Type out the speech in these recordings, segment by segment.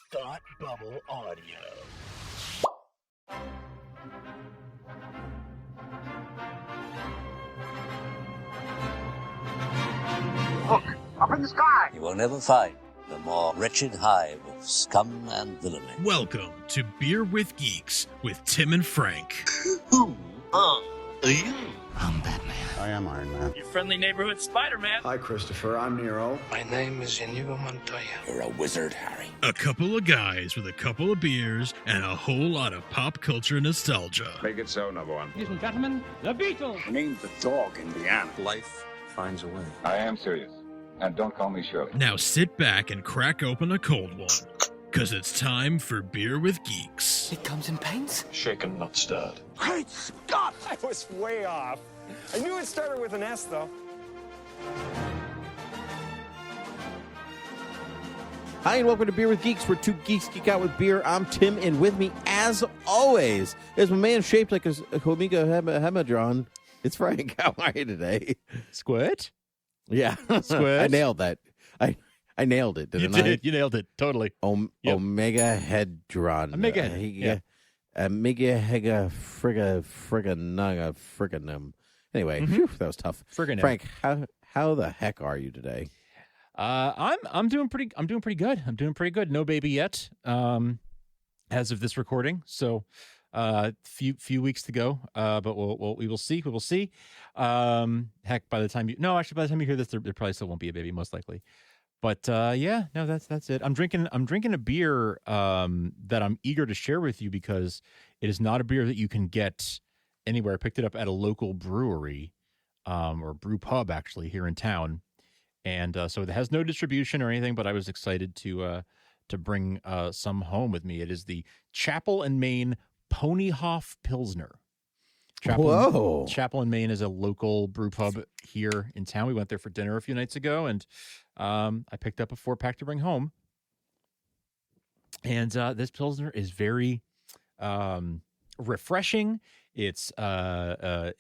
Thought Bubble Audio. Look, up in the sky. You will never find the more wretched hive of scum and villainy. Welcome to Beer with Geeks with Tim and Frank. Who are you? I'm Batman. I am Iron Man. Your friendly neighborhood Spider-Man. Hi, Christopher. I'm Nero. My name is Inigo Montoya. You're a wizard, Harry. A couple of guys with a couple of beers and a whole lot of pop culture nostalgia. Make it so, number one. Ladies and gentlemen, the Beatles. I named the dog Indiana. Life finds a way. I am serious. And don't call me Shirley. Now sit back and crack open a cold one, because it's time for Beer with Geeks. It comes in paints. Shaken, not stirred. Great Scott! I was way off. I knew it started with an S, though. Hi, and welcome to Beer with Geeks, where two geeks geek out with beer. I'm Tim, and with me, as always, is my man shaped like a Omega Hemodron. It's Frank. How are you today? Squid? Yeah. Squid? I nailed that. I nailed it, didn't I? You did. You nailed it. Totally. Yep. Omega Hedron. Omega. Omega Hega Frigganaga Frigganum. Anyway, whew, that was tough. Frigganum. Frank, how the heck are you today? I'm doing pretty good. I'm doing pretty good. No baby yet. As of this recording. So few weeks to go. But we will see. We will see. Heck, by the time you hear this, there probably still won't be a baby, most likely. But that's it. I'm drinking a beer that I'm eager to share with you because it is not a beer that you can get anywhere. I picked it up at a local brewery, or brew pub actually here in town, and so it has no distribution or anything. But I was excited to bring some home with me. It is the Chapel and Maine Ponyhof Pilsner. Chapel and Maine is a local brew pub here in town. We went there for dinner a few nights ago, and I picked up a 4-pack to bring home. And this Pilsner is very refreshing. I've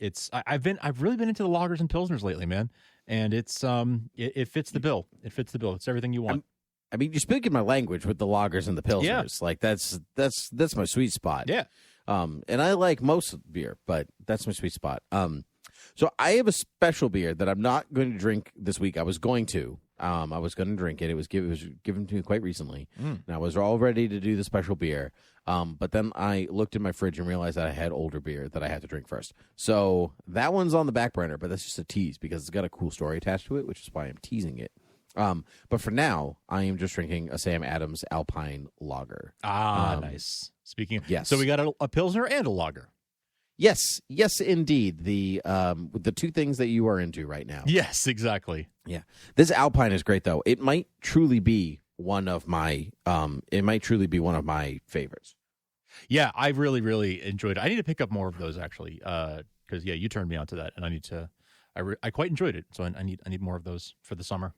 really been into the lagers and Pilsners lately, man. And it fits the bill. It fits the bill. It's everything you want. I mean, you're speaking my language with the lagers and the Pilsners. Yeah. Like that's my sweet spot. Yeah. And I like most beer, but that's my sweet spot. So I have a special beer that I'm not going to drink this week. I was going to drink it. It was given to me quite recently, and I was all ready to do the special beer. But then I looked in my fridge and realized that I had older beer that I had to drink first. So that one's on the back burner, but that's just a tease because it's got a cool story attached to it, which is why I'm teasing it. But for now, I am just drinking a Sam Adams Alpine lager. Nice. Speaking of, yes. So we got a Pilsner and a lager. Yes, indeed. The two things that you are into right now. Yes, exactly. Yeah. This Alpine is great though. It might truly be one of my favorites. Yeah, I really, really enjoyed it. I need to pick up more of those actually. Because you turned me on to that, and I need to. I quite enjoyed it, so I need more of those for the summer.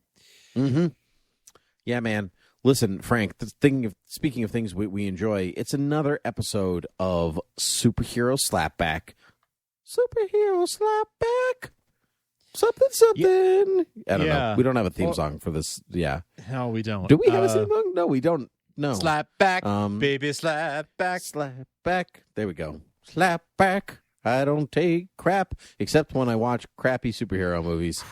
Mm-hmm. Yeah, man. Listen, Frank, speaking of things we enjoy, it's another episode of Superhero Slapback. Superhero Slapback. Something. I don't know. We don't have a theme song for this. Yeah. No, we don't. Do we have a theme song? No, we don't. No. Slapback, baby, slapback. Slapback. There we go. Slapback. I don't take crap, except when I watch crappy superhero movies.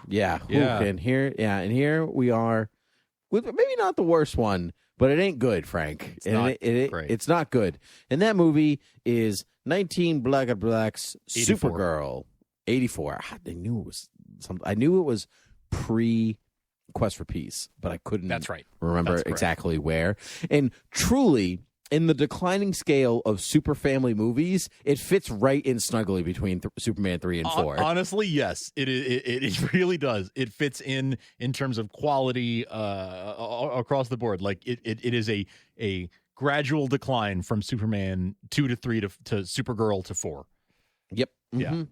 Yeah. And here we are with maybe not the worst one, but it ain't good, Frank. It's not good. And that movie is 19 Black Blacks 84. Supergirl 84. I knew it was pre Quest for Peace, but I couldn't remember exactly where. And truly, in the declining scale of super family movies, it fits right in snugly between Superman 3 and 4. Honestly, yes, it really does. It fits in terms of quality across the board. Like it is a gradual decline from Superman 2 to 3 to Supergirl to 4. Yep. Mm-hmm. Yeah.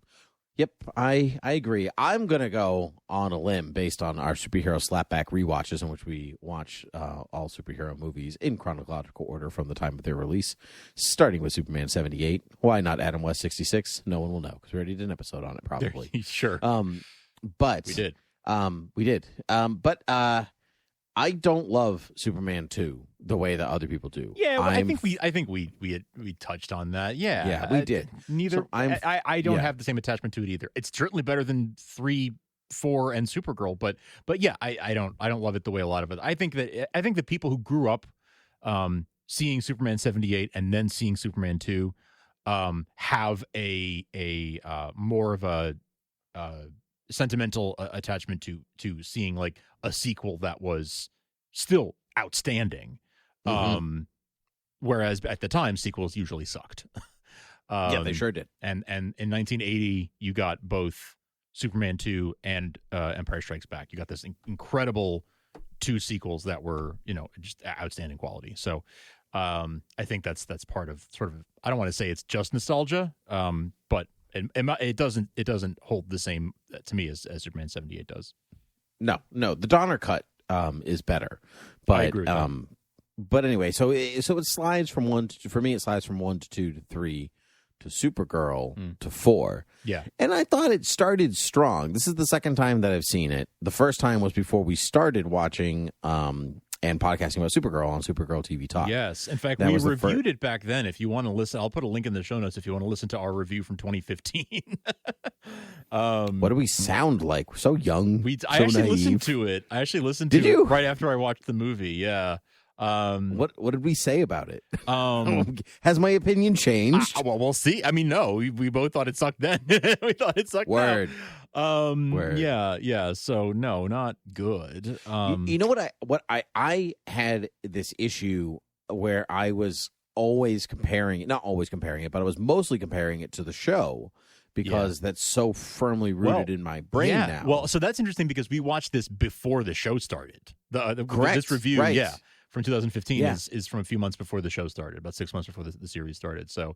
Yep, I agree. I'm going to go on a limb based on our Superhero Slapback rewatches in which we watch all superhero movies in chronological order from the time of their release, starting with Superman 78. Why not Adam West 66? No one will know because we already did an episode on it probably. Sure. But we did. But I don't love Superman 2 the way that other people do. Yeah, well, I think we touched on that. Yeah, we did. Neither So I don't have the same attachment to it either. It's certainly better than 3, 4, and Supergirl, but yeah, I don't love it the way a lot of it. I think that people who grew up seeing Superman 78 and then seeing Superman 2 have a more of a sentimental attachment to seeing like a sequel that was still outstanding. Whereas at the time sequels usually sucked. Yeah, they sure did. And in 1980 you got both Superman 2 and Empire Strikes Back. You got this incredible 2 sequels that were, just outstanding quality. So I think that's part of sort of, I don't want to say it's just nostalgia, but it doesn't hold the same to me as Superman 78 does. No, the Donner cut is better, but I agree with that. But anyway, so it slides from 1 to, for me it slides from 1 to 2 to 3 to Supergirl to 4. Yeah, and I thought it started strong. This is the second time that I've seen it. The first time was before we started watching and podcasting about Supergirl on Supergirl TV Talk. Yes. In fact, we reviewed it back then. If you want to listen, I'll put a link in the show notes if you want to listen to our review from 2015. What do we sound like? We're so young. I actually listened to it. Did you? Right after I watched the movie. Yeah. What did we say about it? Has my opinion changed? Well, we'll see. I mean, no, we both thought it sucked then. We thought it sucked Word. now. Word. Yeah. So no, not good. You know what I had this issue where I was always comparing it, not always comparing it, but I was mostly comparing it to the show because that's so firmly rooted in my brain now. Well, so that's interesting because we watched this before the show started. Correct. This review, right. From 2015 is from a few months before the show started, about 6 months before the series started. So,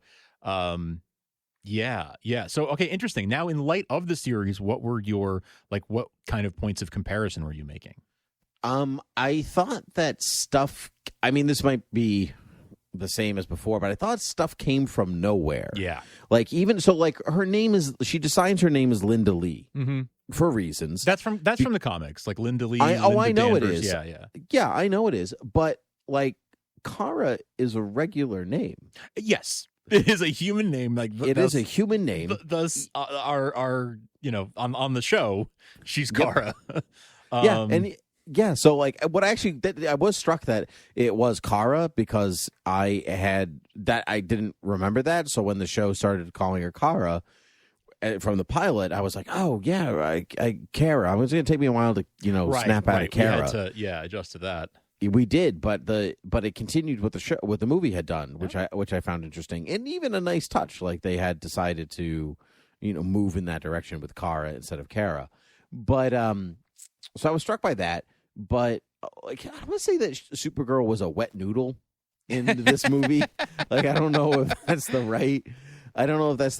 yeah. So, okay, interesting. Now, in light of the series, what were your, what kind of points of comparison were you making? I thought that stuff, I mean, this might be the same as before, but I thought stuff came from nowhere. Yeah. Her name is, she decides her name is Linda Lee. Mm-hmm. For reasons. That's from the comics, like Linda Lee. I know Danvers. it is. Yeah, I know it is. But Kara is a regular name. Yes, it is a human name. It is a human name. Thus, our on the show, she's Kara. So what I was struck that it was Kara because I didn't remember that. So when the show started calling her Kara from the pilot, I was like, oh yeah, Kara. It was going to take me a while to snap out of Kara. We had to adjust to that. We did, but it continued with the show, what the movie had done, which I found interesting, and even a nice touch. Like they had decided to move in that direction with Kara instead of Kara. But so I was struck by that. But I want to say that Supergirl was a wet noodle in this movie. I don't know if that's the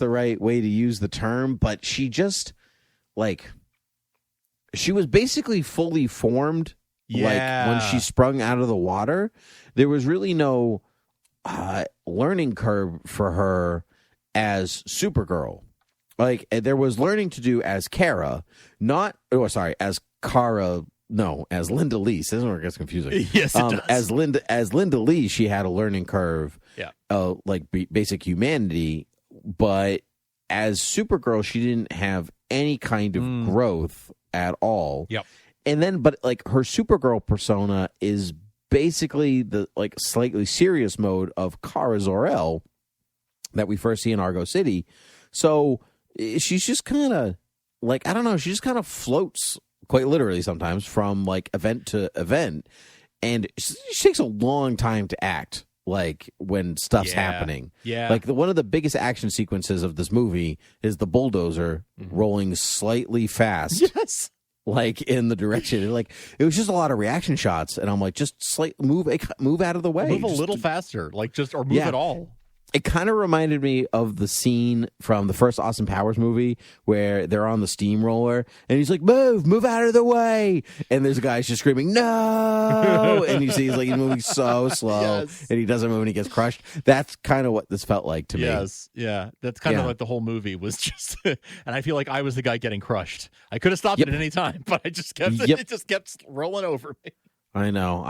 right way to use the term, but she just she was basically fully formed. Yeah. When she sprung out of the water, there was really no learning curve for her as Supergirl. There was learning to do as Kara, as Kara. No, as Linda Lee. This is where it gets confusing. Yes, it does. As Linda Lee, she had a learning curve. Yeah. Basic humanity, but as Supergirl, she didn't have any kind of growth at all. Yep. And then, but her Supergirl persona is basically the slightly serious mode of Kara Zor-El that we first see in Argo City. So she's just kind of I don't know. She just kind of floats quite literally sometimes from event to event, and she takes a long time to act when stuff's happening. Yeah. One of the biggest action sequences of this movie is the bulldozer rolling slightly fast. Yes. In the direction. It was just a lot of reaction shots, and I'm just move out of the way. Move a little faster, or move at all. It kind of reminded me of the scene from the first Austin Powers movie where they're on the steamroller and he's like, move out of the way. And there's a guy just screaming, no. And you see he's moving so slow and he doesn't move and he gets crushed. That's kind of what this felt like to me. Yes. Yeah. That's kind of the whole movie was just, and I feel like I was the guy getting crushed. I could have stopped it at any time, but I just kept, it just kept rolling over me. I know.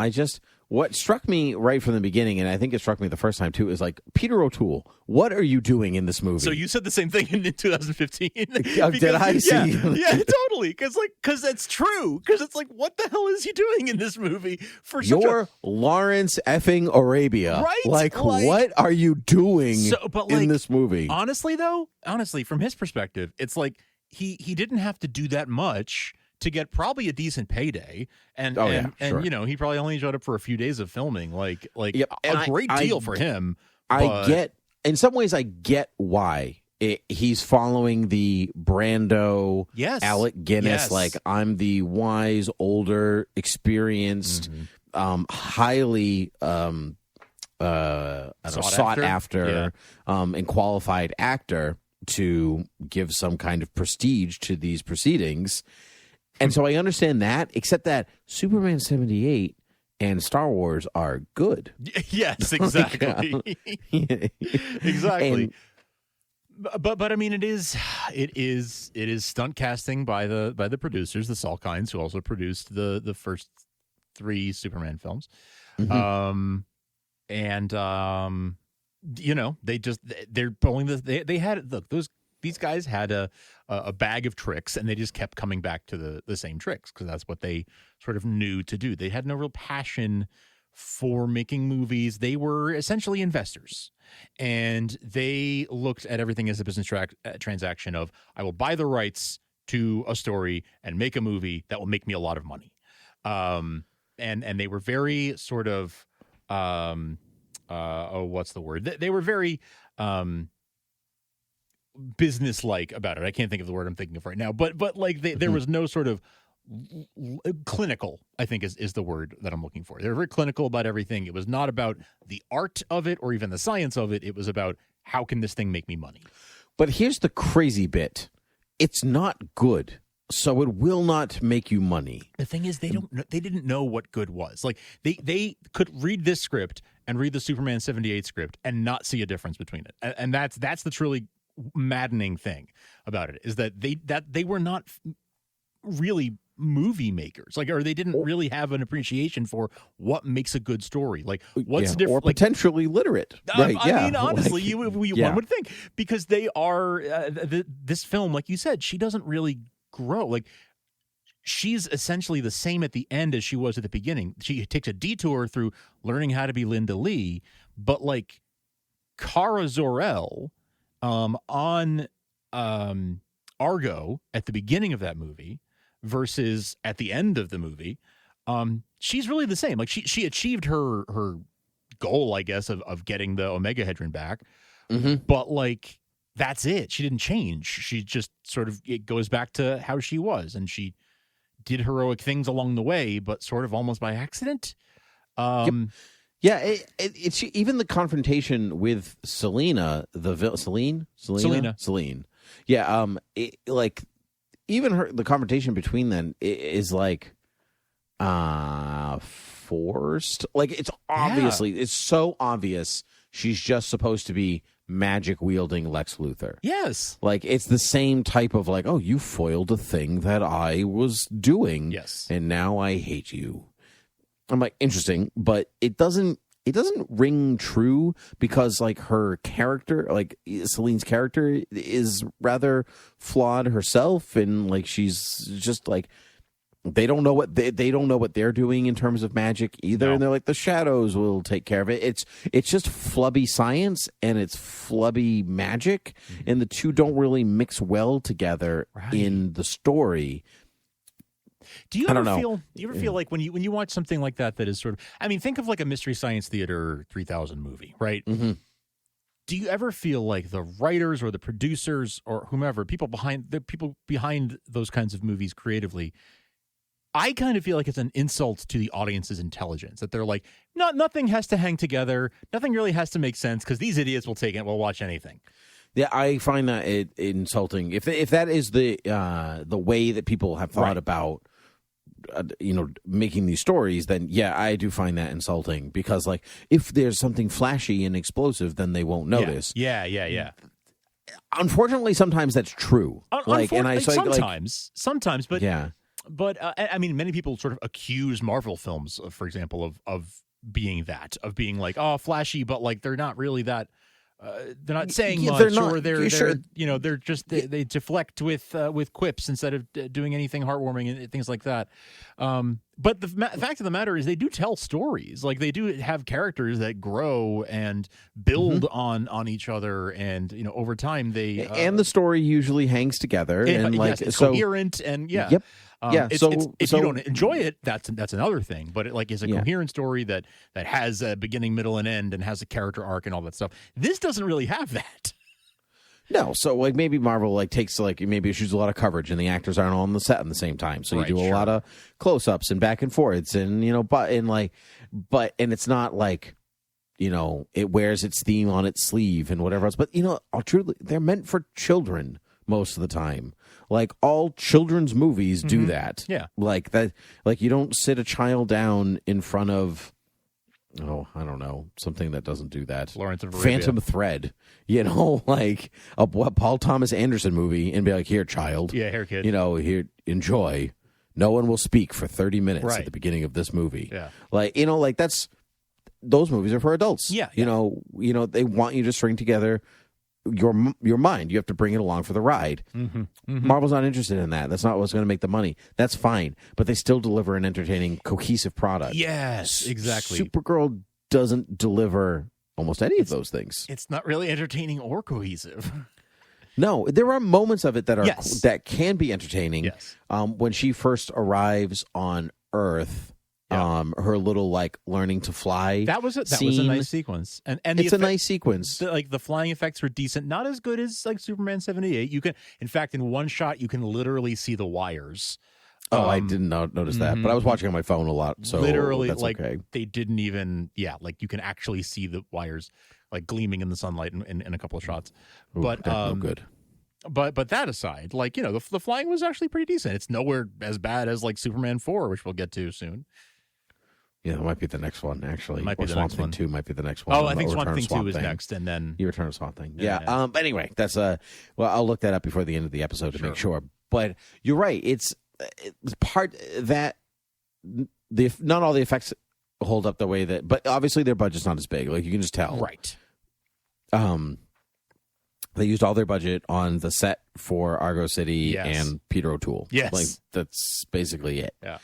What struck me right from the beginning, and I think it struck me the first time too, is like, Peter O'Toole, what are you doing in this movie? So you said the same thing in 2015. Did I see? Yeah, totally. Because that's true. Because it's like, what the hell is he doing in this movie? You're Lawrence effing Arabia. Right? Like, what are you doing in this movie? Honestly, from his perspective, it's like he didn't have to do that much to get probably a decent payday, and sure. you know, he probably only showed up for a few days of filming, like Yep. a great deal for him. In some ways, I get why he's following the Brando, Alec Guinness. Like, I'm the wise, older, experienced, highly sought after and qualified actor to give some kind of prestige to these proceedings. And so I understand that, except that Superman 78 and Star Wars are good. Yes, exactly. Exactly. And, but I mean, it is stunt casting by the producers, the Salkinds, who also produced the first 3 Superman films. You know, they're pulling they had, look, these guys had a bag of tricks, and they just kept coming back to the same tricks because that's what they sort of knew to do. They had no real passion for making movies. They were essentially investors, and they looked at everything as a business transaction of, I will buy the rights to a story and make a movie that will make me a lot of money. And they were very sort of what's the word? They were very business-like about it. I can't think of the word I'm thinking of right now, but like there was no sort of clinical, I think is the word that I'm looking for. They were very clinical about everything. It was not about the art of it or even the science of it. It was about, how can this thing make me money? But here's the crazy bit. It's not good, so it will not make you money. The thing is, they didn't know what good was. Like, they could read this script and read the Superman 78 script and not see a difference between it. And that's the truly maddening thing about it, is that they were not really movie makers, like, or they didn't really have an appreciation for what makes a good story, like what's different, or potentially literate. Right? I mean, honestly, one would think, because they are this film, like you said, she doesn't really grow. Like, she's essentially the same at the end as she was at the beginning. She takes a detour through learning how to be Linda Lee, but like Kara Zor-El on Argo at the beginning of that movie versus at the end of the movie, she's really the same. Like, she achieved her goal, I guess, of getting the Omega Hedron back, but like, that's it. She didn't change. She just sort of, it goes back to how she was, and she did heroic things along the way, but sort of almost by accident. Yeah, it's even the confrontation with Selena, Selene. Yeah, like, even the confrontation between them is like forced. Like, it's obviously, it's so obvious she's just supposed to be magic wielding Lex Luthor. Yes. Like, it's the same type of like, oh, you foiled a thing that I was doing. Yes. And now I hate you. I'm like, interesting, but it doesn't ring true, because like her character, like Celine's character, is rather flawed herself, and like, she's just like, they don't know what they don't know what they're doing in terms of magic either, and they're like, the shadows will take care of it. It's just flubby science and it's flubby magic, and the two don't really mix well together in the story. Do you ever feel like when you watch something like that is sort of, I mean, think of like a Mystery Science Theater 3000 movie, right? Do you ever feel like the writers or the producers or whomever, people behind those kinds of movies creatively, I kind of feel like it's an insult to the audience's intelligence, that they're like, nothing has to hang together, nothing really has to make sense, because these idiots will take it, will watch anything. Yeah, I find that insulting. If that is the way that people have thought about making these stories, then yeah, I do find that insulting, because like, if there's something flashy and explosive, then they won't notice. Yeah. Unfortunately, sometimes that's true. Sometimes, but yeah. I mean, many people sort of accuse Marvel films, for example, of being like, oh, flashy, but like they're not really that. They're not saying much, or they're just they deflect with quips instead of doing anything heartwarming and things like that. But the fact of the matter is, they do tell stories. Like they do have characters that grow and build on each other, and over time they and the story usually hangs together and like it's so coherent and yeah. Yep. If you don't enjoy it, that's another thing. But it is a coherent story that has a beginning, middle, and end, and has a character arc and all that stuff. This doesn't really have that. No, so like maybe Marvel like takes like maybe issues a lot of coverage and the actors aren't all on the set at the same time, so you do a lot of close-ups and back and forths and but it's not like it wears its theme on its sleeve and whatever else. But truly, they're meant for children most of the time. Like all children's movies do that. Yeah. Like that. Like you don't sit a child down in front of, I don't know, something that doesn't do that. Lawrence of Arabia. Phantom Thread. Like a Paul Thomas Anderson movie and be like, here, child. Yeah, here, kid. Here, enjoy. No one will speak for 30 minutes at the beginning of this movie. Yeah. Like that's, those movies are for adults. Yeah. They want you to string together your mind. You have to bring it along for the ride. Marvel's not interested in that. That's not what's going to make the money. That's fine, but they still deliver an entertaining, cohesive product. Yes, exactly. Supergirl doesn't deliver almost any of those things. It's not really entertaining or cohesive. No, there are moments of it that are that can be entertaining. Yes. When she first arrives on Earth. Her little like learning to fly. That was a nice sequence, and it's a nice sequence. The flying effects were decent, not as good as like Superman 78. You can, in fact, in one shot, you can literally see the wires. Oh, I didn't notice that, but I was watching on my phone a lot, so literally, that's like okay. They didn't even, like you can actually see the wires like gleaming in the sunlight in a couple of shots. Ooh, but no good. But that aside, like the flying was actually pretty decent. It's nowhere as bad as like Superman 4, which we'll get to soon. Yeah, it might be the next one, actually. Might be the Swamp next Thing one. 2 might be the next one. Oh, I think Swamp Thing 2 is next, and then... You Return of Swamp Thing. Yeah. But anyway, that's well, I'll look that up before the end of the episode to make sure. But you're right. It's part that... not all the effects hold up the way that... But obviously their budget's not as big. Like, you can just tell. Right. They used all their budget on the set for Argo City and Peter O'Toole. Yes. Like, that's basically it. Yeah.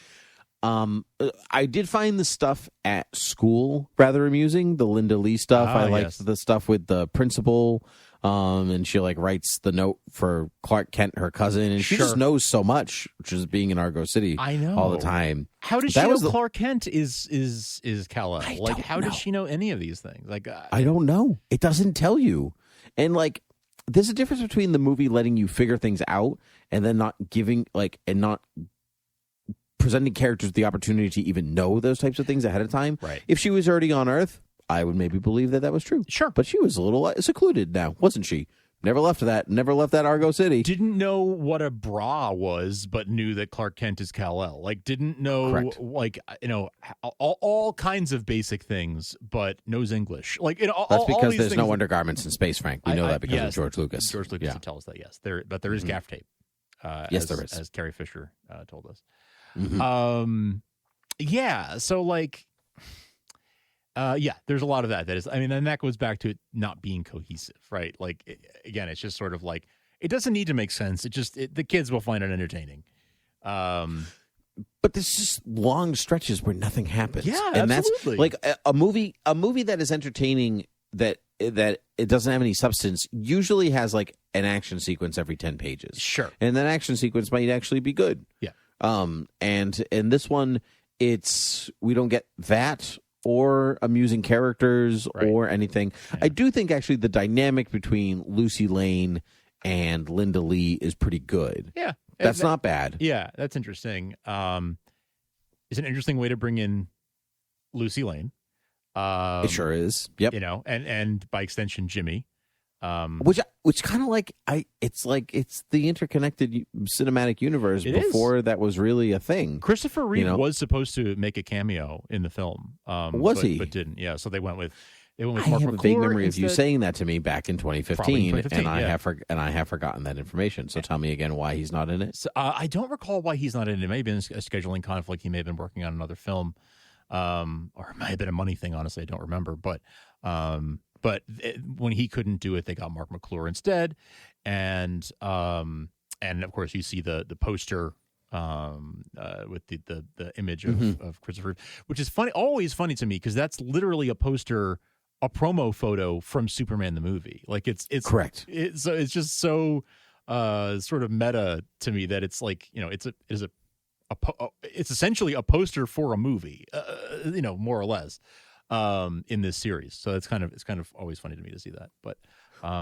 I did find the stuff at school rather amusing. The Linda Lee stuff. I liked the stuff with the principal. And she like writes the note for Clark Kent, her cousin, and she just knows so much, which is being in Argo City. I know all the time. How does she know Clark Kent is Kal-El? Like, how does she know any of these things? Like, I don't know. It doesn't tell you. And like, there's a difference between the movie letting you figure things out and then not giving and not presenting characters with the opportunity to even know those types of things ahead of time. Right. If she was already on Earth, I would maybe believe that was true. Sure. But she was a little secluded now, wasn't she? Never left that Argo City. Didn't know what a bra was, but knew that Clark Kent is Kal-El. Like, didn't know, like, all kinds of basic things, but knows English. Like, that's because there's no undergarments in space, Frank. We know that because of George Lucas. George Lucas did tell us that, yes. But there is gaff tape. Yes, there is. As Carrie Fisher told us. Mm-hmm. So like, there's a lot of that is, I mean, and that goes back to it not being cohesive, right? Like, again, it's just sort of like, it doesn't need to make sense. The kids will find it entertaining. But there's just long stretches where nothing happens. Yeah, and absolutely. That's like a movie that is entertaining that it doesn't have any substance usually has like an action sequence every 10 pages. Sure. And that action sequence might actually be good. Yeah. And in this one, we don't get that or amusing characters or anything. Yeah. I do think actually the dynamic between Lucy Lane and Linda Lee is pretty good. Yeah. That's not bad. Yeah, that's interesting. It's an interesting way to bring in Lucy Lane. It sure is. Yep. And by extension, Jimmy. Which kind of like it's the interconnected cinematic universe before that was really a thing. Christopher Reeve was supposed to make a cameo in the film. Was he? But didn't. Yeah. So they went with It went with I Mark have a McClure vague memory of you instead. saying that to me back in 2015, Probably in 2015, and I yeah. have forgotten that information. So tell me again why he's not in it. So, I don't recall why he's not in it. It may have been a scheduling conflict. He may have been working on another film, or it might have been a money thing. Honestly, I don't remember. But when he couldn't do it, they got Mark McClure instead, and of course you see the poster with the image of Christopher, which is funny, always funny to me because that's literally a poster, a promo photo from Superman the movie. Like it's correct. So it's just so sort of meta to me that it's like, it's essentially a poster for a movie, more or less, in this series. So it's kind of always funny to me to see that. But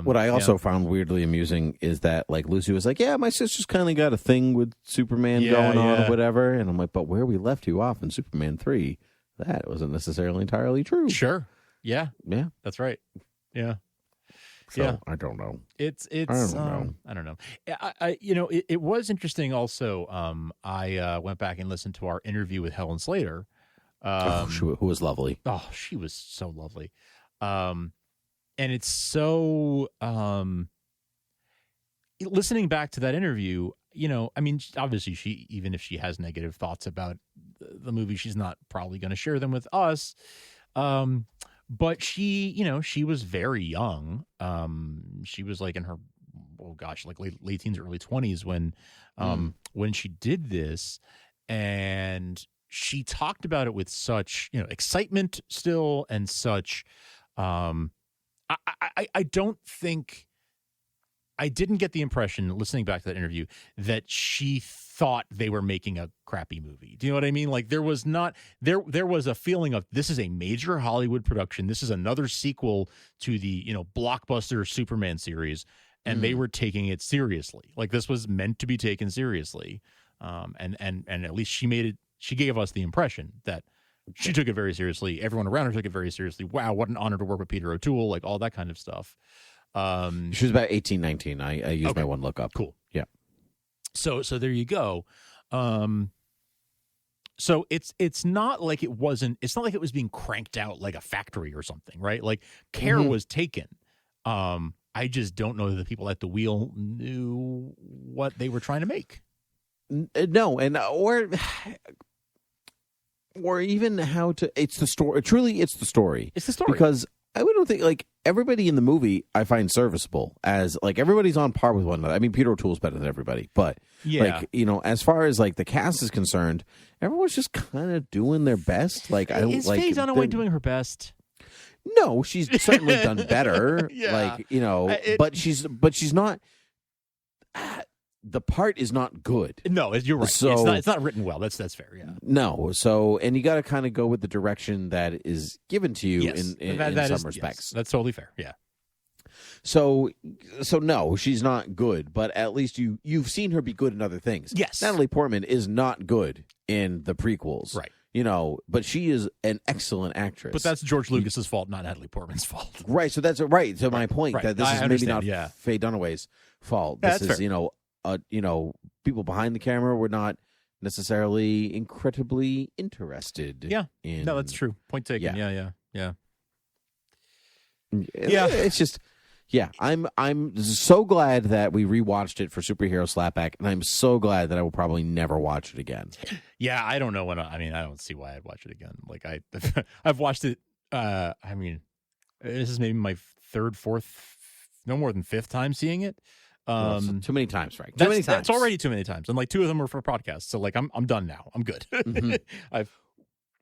what I also found weirdly amusing is that like Lucy was like, yeah, my sister's kind of got a thing with Superman going on or whatever. And I'm like, but where we left you off in Superman 3, that wasn't necessarily entirely true. Sure. Yeah. Yeah. That's right. Yeah. So, yeah. I don't know. It's I don't know. I don't know. It was interesting also. I went back and listened to our interview with Helen Slater. Who was lovely. Oh, she was so lovely. And it's so listening back to that interview, obviously even if she has negative thoughts about the movie, she's not probably going to share them with us. But she was very young. She was like in her, late teens, early 20s when she did this, and she talked about it with such, excitement still, and such, I don't think, I didn't get the impression listening back to that interview that she thought they were making a crappy movie. Do you know what I mean? Like there was a feeling of, this is a major Hollywood production. This is another sequel to the, blockbuster Superman series. And they were taking it seriously. Like this was meant to be taken seriously. And at least she gave us the impression that she took it very seriously. Everyone around her took it very seriously. Wow, what an honor to work with Peter O'Toole, like all that kind of stuff. She was about 18, 19. I used my one look up. Cool. Yeah. So there you go. So it's not like it was being cranked out like a factory or something, right? Like care was taken. I just don't know that the people at the wheel knew what they were trying to make. No, and or even how to. It's the story. Truly, it's the story. It's the story because I don't think like everybody in the movie I find serviceable, as like everybody's on par with one another. I mean, Peter O'Toole's better than everybody, but as far as like the cast is concerned, everyone's just kind of doing their best. Like is Faye Dunaway doing her best? No, she's certainly done better. Yeah. But she's not. The part is not good. No, you're right. So, it's not written well. That's fair. Yeah. No. So, and you got to kind of go with the direction that is given to you in some respects. Yes, that's totally fair. Yeah. So no, she's not good. But at least you've seen her be good in other things. Yes. Natalie Portman is not good in the prequels. Right. But she is an excellent actress. But that's George Lucas's fault, not Natalie Portman's fault. Right. So that's right. So my point that this is maybe not Faye Dunaway's fault. This is fair. People behind the camera were not necessarily incredibly interested. Yeah. No, that's true. Point taken. Yeah. It's just, I'm so glad that we rewatched it for Superhero Slapback, and I'm so glad that I will probably never watch it again. Yeah, I don't know when. I don't see why I'd watch it again. Like I've watched it. This is maybe my third, fourth, no more than fifth time seeing it. Too many times, Frank. That's already too many times, and like two of them were for podcasts. So like I'm done now. I'm good. I've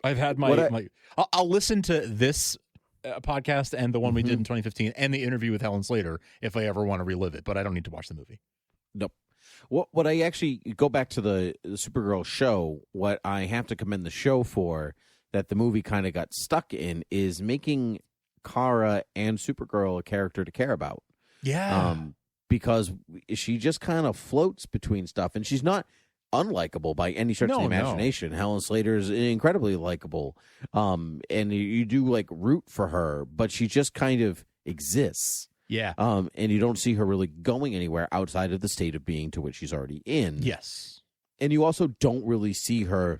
had my. I'll listen to this podcast and the one we did in 2015 and the interview with Helen Slater if I ever want to relive it. But I don't need to watch the movie. Nope. What I actually go back to the Supergirl show. What I have to commend the show for that the movie kind of got stuck in is making Kara and Supergirl a character to care about. Yeah. Because she just kind of floats between stuff, and she's not unlikable by any stretch of the imagination. No. Helen Slater is incredibly likable, and you do like root for her, but she just kind of exists. Yeah. And you don't see her really going anywhere outside of the state of being to which she's already in. Yes. And you also don't really see her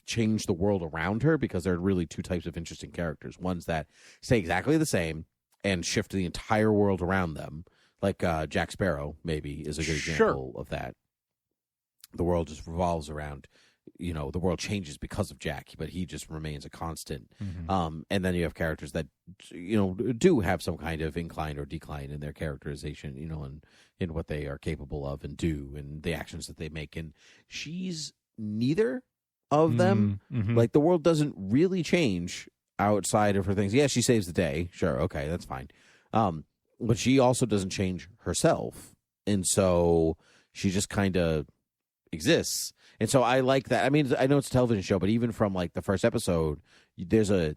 change the world around her, because there are really two types of interesting characters. Ones that stay exactly the same and shift the entire world around them, like Jack Sparrow maybe is a good example of that. The world just revolves around, the world changes because of Jack, but he just remains a constant. And then you have characters that, do have some kind of incline or decline in their characterization, and in what they are capable of and do and the actions that they make. And she's neither of them. Like, the world doesn't really change outside of her things. Yeah, she saves the day. Sure. Okay, that's fine. But she also doesn't change herself. And so she just kind of exists. And so I like that. I mean, I know it's a television show, but even from like the first episode, there's a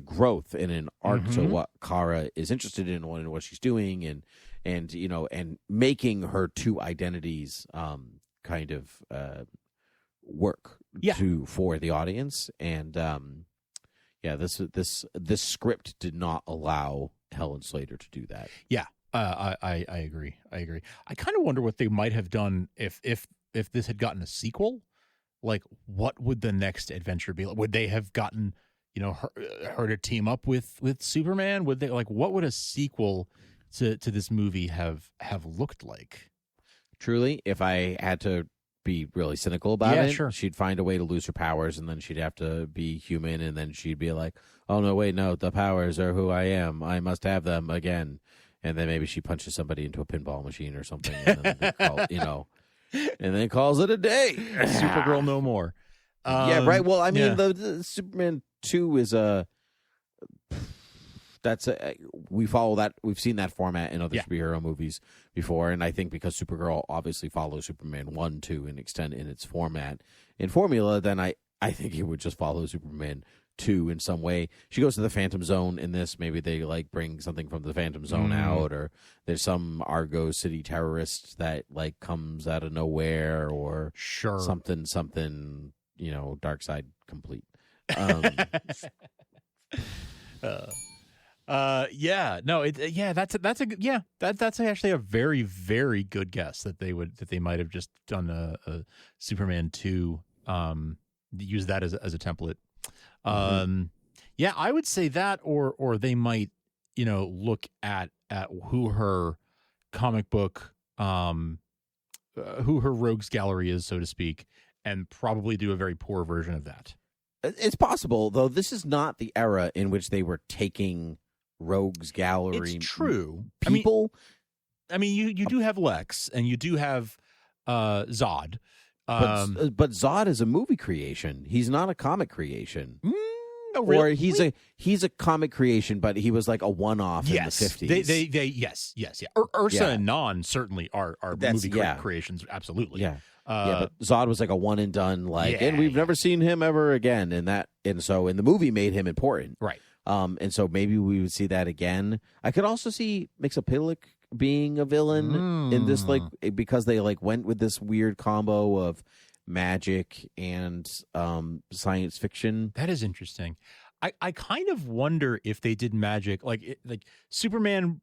growth in an arc to what Kara is interested in and what she's doing, and making her two identities kind of work for the audience. And this script did not allow Helen Slater to do that. Yeah. I agree. I kind of wonder what they might have done if this had gotten a sequel. Like, what would the next adventure be? Would they have gotten, her to team up with Superman? Would they, like, what would a sequel to this movie have looked like? Truly, if I had to be really cynical about it, sure. She'd find a way to lose her powers, and then she'd have to be human, and then she'd be like, "Oh no, wait, no, the powers are who I am. I must have them again." And then maybe she punches somebody into a pinball machine or something, and then they call, and then calls it a day. Supergirl no more. Yeah, right. Well, I mean, the Superman 2 is we follow that. We've seen that format in other superhero movies before, and I think because Supergirl obviously follows Superman 1 to an extent in its format and formula, then I think it would just follow Superman 2 in some way. She goes to the Phantom Zone in this. Maybe they like bring something from the Phantom Zone out, or there's some Argo City terrorist that like comes out of nowhere, or something, Dark Side complete. That's actually a very, very good guess that they might have just done a Superman 2, use that as a template. I would say that, or they might, look at who her comic book, who her rogues gallery is, so to speak, and probably do a very poor version of that. It's possible, though. This is not the era in which they were taking rogues gallery. It's true. People. I mean, you do have Lex, and you do have Zod. But Zod is a movie creation. He's not a comic creation. No, really? Or he's a comic creation, but he was like a one-off in the 50s. Yes. Ursa and Non certainly are movie creations, absolutely. Yeah. But Zod was like a one and done, and we've never seen him ever again. And so the movie made him important, right? And so maybe we would see that again. I could also see Mixapillic being a villain in this, because they went with this weird combo of magic and science fiction. That is interesting. I kind of wonder if they did magic like Superman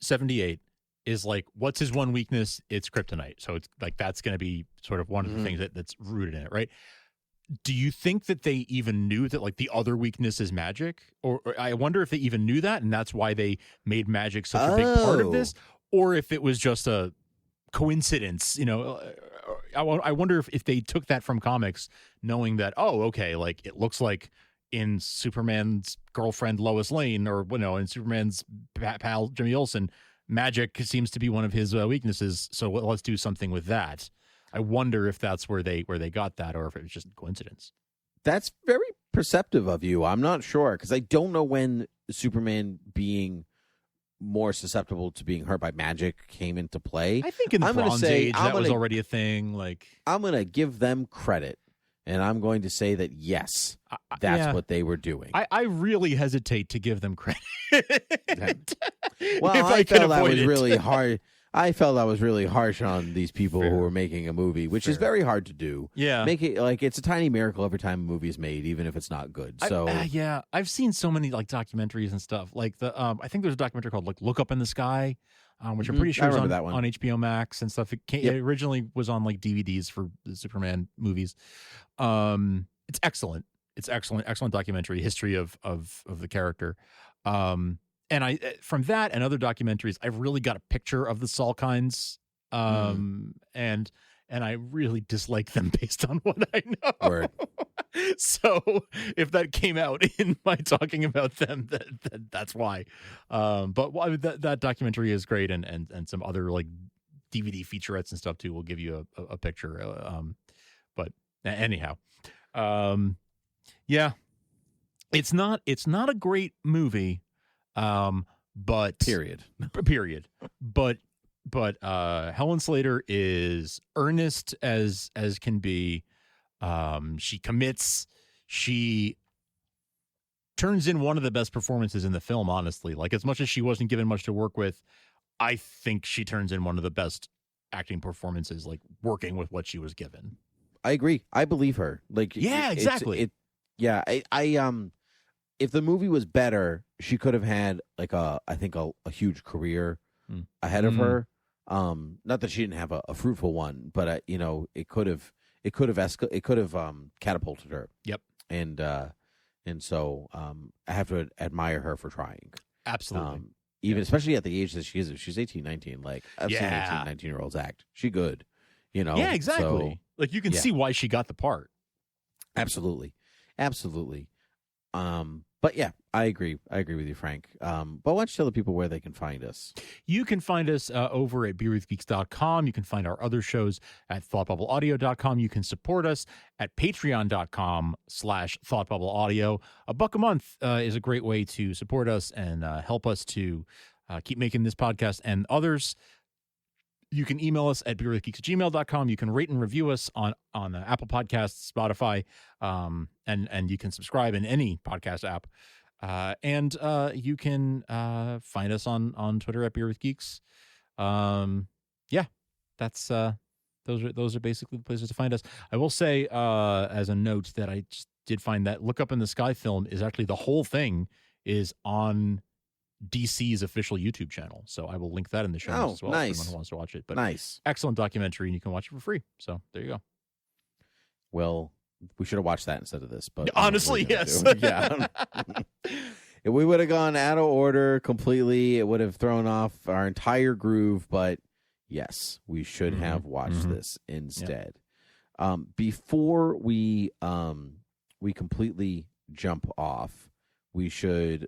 78 is what's his one weakness? It's kryptonite. So it's that's going to be sort of one of the things that's rooted in it, right? Do you think that they even knew that the other weakness is magic? Or I wonder if they even knew that, and that's why they made magic such a big part of this, or if it was just a coincidence. I wonder if they took that from comics, knowing that, it looks like in Superman's girlfriend Lois Lane, or in Superman's pal Jimmy Olsen, magic seems to be one of his weaknesses. So let's do something with that. I wonder if that's where they got that, or if it was just a coincidence. That's very perceptive of you. I'm not sure, because I don't know when Superman being more susceptible to being hurt by magic came into play. I think in the Bronze Age that was already a thing. I'm going to give them credit, and I'm going to say that yes, that's what they were doing. I really hesitate to give them credit. Well, I felt that was really hard. I felt that was really harsh on these people who were making a movie, which is very hard to do. Yeah. Make it it's a tiny miracle every time a movie is made, even if it's not good. So I've seen so many documentaries and stuff. I think there's a documentary called Look Up in the Sky which I'm pretty sure is remember on, that one. on HBO Max and stuff. It originally was on like DVDs for the Superman movies. It's excellent. It's excellent documentary history of the character. And I from that and other documentaries, I've really got a picture of the Salkinds. And I really dislike them based on what I know. Word. So if that came out in my talking about them, that's why. But that documentary is great, and some other like DVD featurettes and stuff too will give you a picture. But anyhow, yeah, it's not a great movie. But period. But Helen Slater is earnest as can be. She commits. She turns in one of the best performances in the film, honestly. Like, as much as she wasn't given much to work with, I think she turns in one of the best acting performances, like working with what she was given. I agree. I believe her. Like, yeah, exactly. I if the movie was better, she could have had like I think a huge career ahead of her. Not that she didn't have a fruitful one, but it could have catapulted her. Yep. And so I have to admire her for trying. Absolutely. Even especially at the age that she is. If she's 18, 19, like I've seen 18, 19-year-olds act. She good. Yeah, exactly. So, like you can see why she got the part. Absolutely. But yeah, I agree with you, Frank. But why don't you tell the people where they can find us? You can find us over at beerwithgeeks.com. You can find our other shows at thoughtbubbleaudio.com. You can support us at patreon.com/thoughtbubbleaudio. $1 a month is a great way to support us and help us to keep making this podcast and others. You can email us at beerwithgeeks@gmail.com. You can rate and review us on Apple Podcasts, Spotify, and you can subscribe in any podcast app. And you can find us on Twitter at beerwithgeeks. That's those are basically the places to find us. I will say as a note that I just did find that Look Up in the Sky film is actually the whole thing is on DC's official YouTube channel. So I will link that in the show notes as well. Nice. For anyone who wants to watch it. But nice. Excellent documentary, and you can watch it for free. So there you go. Well, we should have watched that instead of this. But honestly, yes. Yeah. If we would have gone out of order completely, it would have thrown off our entire groove. But yes, we should have watched this instead. Yep. Before we completely jump off, we should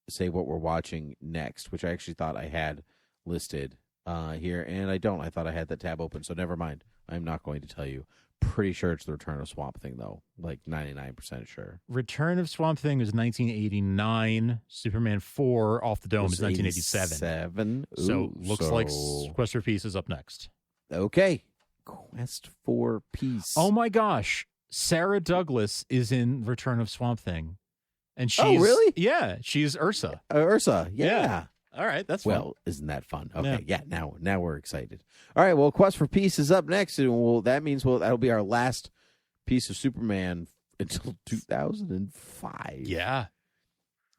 say what we're watching next, which I actually thought I had listed here, and I don't. I thought I had that tab open, so never mind. I'm not going to tell you. Pretty sure it's the Return of Swamp Thing, though. Like 99% sure. Return of Swamp Thing was 1989. Superman 4 Off the Dome is 1987. So looks like Quest for Peace is up next. Okay. Quest for Peace. Oh my gosh. Sarah Douglas is in Return of Swamp Thing. And she's, really? Yeah, she's Ursa. Ursa, yeah. All right, that's fun. Well, isn't that fun? Okay, yeah. Now we're excited. All right, well, Quest for Peace is up next, and that means that'll be our last piece of Superman until 2005. Yeah,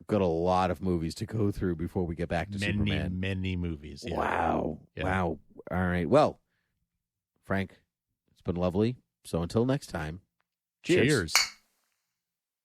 we've got a lot of movies to go through before we get back to Superman. Many movies. Yeah. Wow. All right. Well, Frank, it's been lovely. So until next time, cheers.